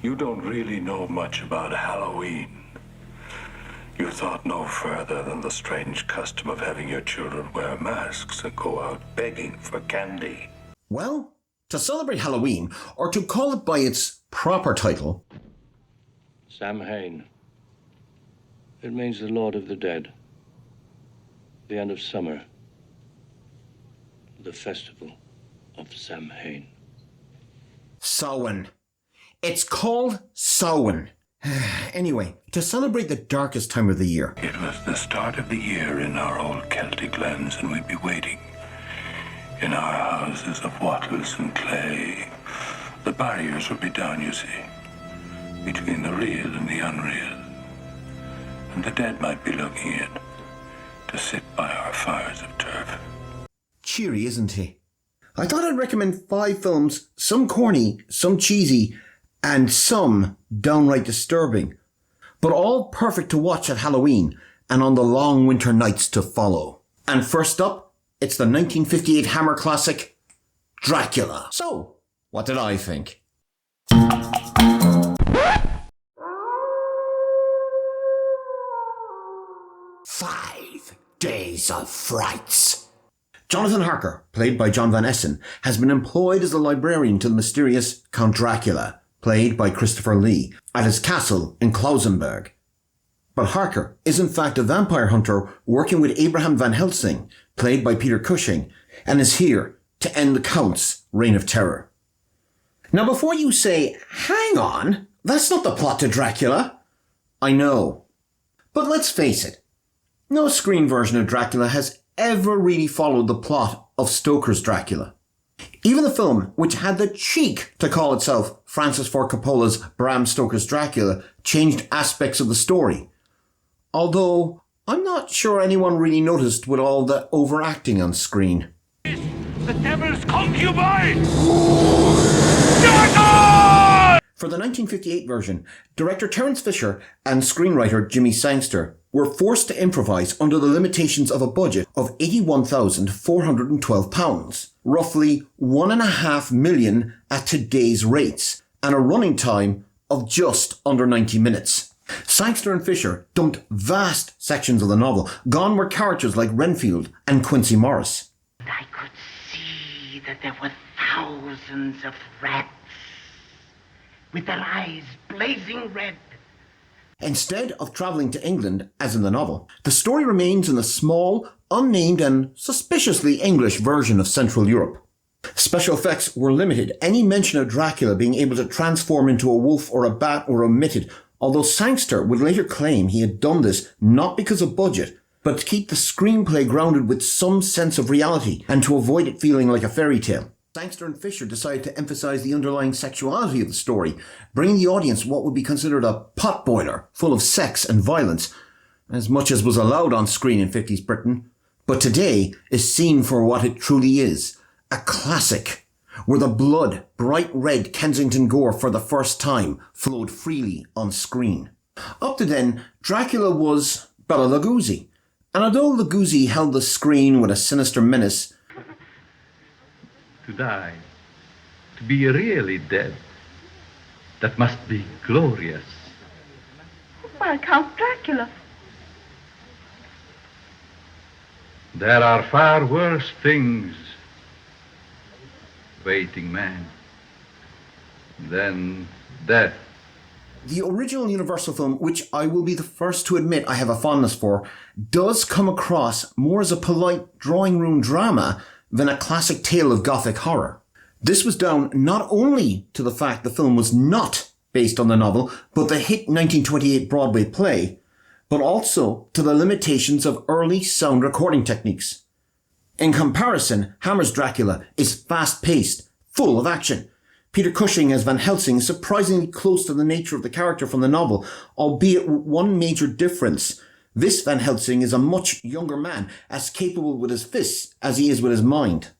You don't really know much about Halloween. You thought no further than the strange custom of having your children wear masks and go out begging for candy. Well, to celebrate Halloween, or to call it by its proper title, Samhain. It means the Lord of the Dead. The end of summer. The festival of Samhain. Samhain. It's called Samhain. Anyway, to celebrate the darkest time of the year. It was the start of the year in our old Celtic lands, and we'd be waiting in our houses of wattles and clay. The barriers would be down, you see, between the real and the unreal. And the dead might be looking in to sit by our fires of turf. Cheery, isn't he? I thought I'd recommend 5 films, some corny, some cheesy, and some downright disturbing, but all perfect to watch at Halloween and on the long winter nights to follow. And first up, it's the 1958 Hammer classic, Dracula. So, what did I think? 5 Days of Frights. Jonathan Harker, played by John Van Essen, has been employed as a librarian to the mysterious Count Dracula, played by Christopher Lee, at his castle in Klausenberg. But Harker is in fact a vampire hunter working with Abraham Van Helsing, played by Peter Cushing, and is here to end the Count's reign of terror. Now before you say, hang on, that's not the plot to Dracula. I know. But let's face it, no screen version of Dracula has ever really followed the plot of Stoker's Dracula. Even the film, which had the cheek to call itself Francis Ford Coppola's Bram Stoker's Dracula, changed aspects of the story. Although, I'm not sure anyone really noticed with all the overacting on screen. The devil's concubine! For the 1958 version, director Terence Fisher and screenwriter Jimmy Sangster were forced to improvise under the limitations of a budget of £81,412, roughly $1.5 million at today's rates, and a running time of just under 90 minutes. Sangster and Fisher dumped vast sections of the novel. Gone were characters like Renfield and Quincy Morris. I could see that there were thousands of rats with their eyes blazing red. Instead of travelling to England, as in the novel, the story remains in the small, unnamed and suspiciously English version of Central Europe. Special effects were limited. Any mention of Dracula being able to transform into a wolf or a bat were omitted, although Sangster would later claim he had done this not because of budget, but to keep the screenplay grounded with some sense of reality and to avoid it feeling like a fairy tale. Sangster and Fisher decided to emphasize the underlying sexuality of the story, bringing the audience what would be considered a potboiler full of sex and violence, as much as was allowed on screen in 50s Britain, but today is seen for what it truly is, a classic, where the blood, bright red Kensington gore for the first time flowed freely on screen. Up to then, Dracula was Bela Lugosi, and although Lugosi held the screen with a sinister menace, to die, to be really dead, that must be glorious. Why, Count Dracula. There are far worse things waiting man than death. The original Universal film, which I will be the first to admit I have a fondness for, does come across more as a polite drawing room drama than a classic tale of Gothic horror. This was down not only to the fact the film was not based on the novel, but the hit 1928 Broadway play, but also to the limitations of early sound recording techniques. In comparison, Hammer's Dracula is fast-paced, full of action. Peter Cushing as Van Helsing is surprisingly close to the nature of the character from the novel, albeit with one major difference. This Van Helsing is a much younger man, as capable with his fists as he is with his mind.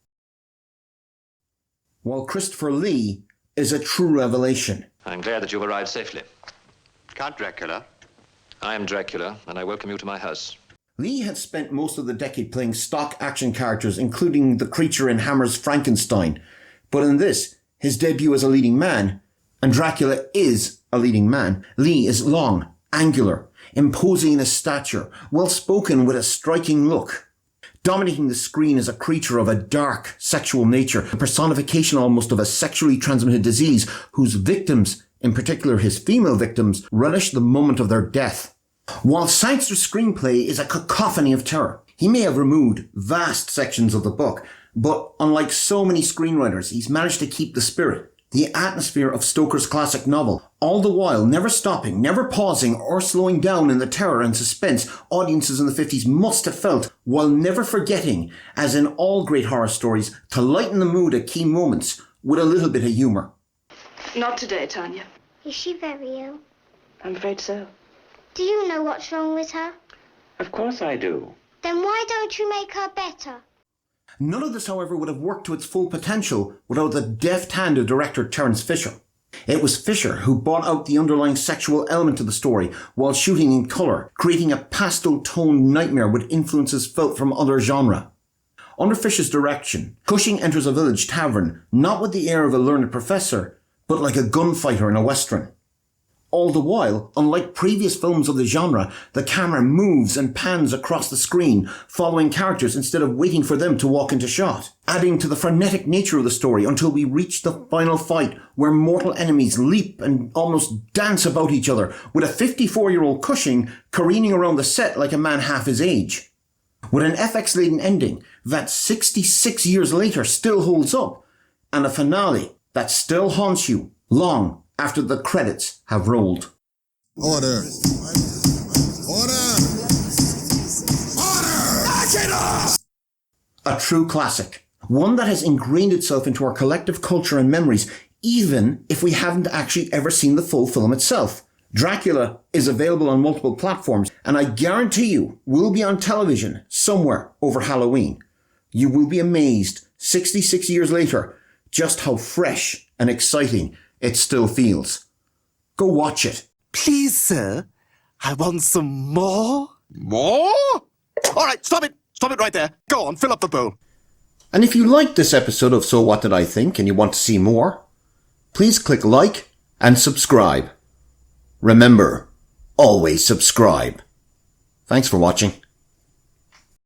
While Christopher Lee is a true revelation. I'm glad that you've arrived safely. Count Dracula. I am Dracula, and I welcome you to my house. Lee had spent most of the decade playing stock action characters, including the creature in Hammer's Frankenstein. But in this, his debut as a leading man, and Dracula is a leading man. Lee is long, angular, imposing in his stature, well-spoken with a striking look. Dominating the screen is a creature of a dark sexual nature, a personification almost of a sexually transmitted disease whose victims, in particular his female victims, relish the moment of their death. While Sangster's screenplay is a cacophony of terror, he may have removed vast sections of the book, but unlike so many screenwriters, he's managed to keep the spirit, the atmosphere of Stoker's classic novel, all the while never stopping, never pausing or slowing down in the terror and suspense audiences in the 50s must have felt, while never forgetting, as in all great horror stories, to lighten the mood at key moments with a little bit of humour. Not today, Tanya. Is she very ill? I'm afraid so. Do you know what's wrong with her? Of course I do. Then why don't you make her better? None of this, however, would have worked to its full potential without the deft hand of director Terence Fisher. It was Fisher who brought out the underlying sexual element to the story while shooting in colour, creating a pastel-toned nightmare with influences felt from other genres. Under Fisher's direction, Cushing enters a village tavern not with the air of a learned professor, but like a gunfighter in a western. All the while, unlike previous films of the genre, the camera moves and pans across the screen, following characters instead of waiting for them to walk into shot, adding to the frenetic nature of the story until we reach the final fight, where mortal enemies leap and almost dance about each other, with a 54-year-old Cushing careening around the set like a man half his age. With an FX-laden ending that 66 years later still holds up, and a finale that still haunts you long after the credits have rolled. Order! Order! Order! A true classic. One that has ingrained itself into our collective culture and memories, even if we haven't actually ever seen the full film itself. Dracula is available on multiple platforms, and I guarantee you will be on television somewhere over Halloween. You will be amazed, 66 years later, just how fresh and exciting it still feels. Go watch it. Please, sir, I want some more. More? All right, stop it. Stop it right there. Go on, fill up the bowl. And if you liked this episode of So What Did I Think and you want to see more, please click like and subscribe. Remember, always subscribe. Thanks for watching.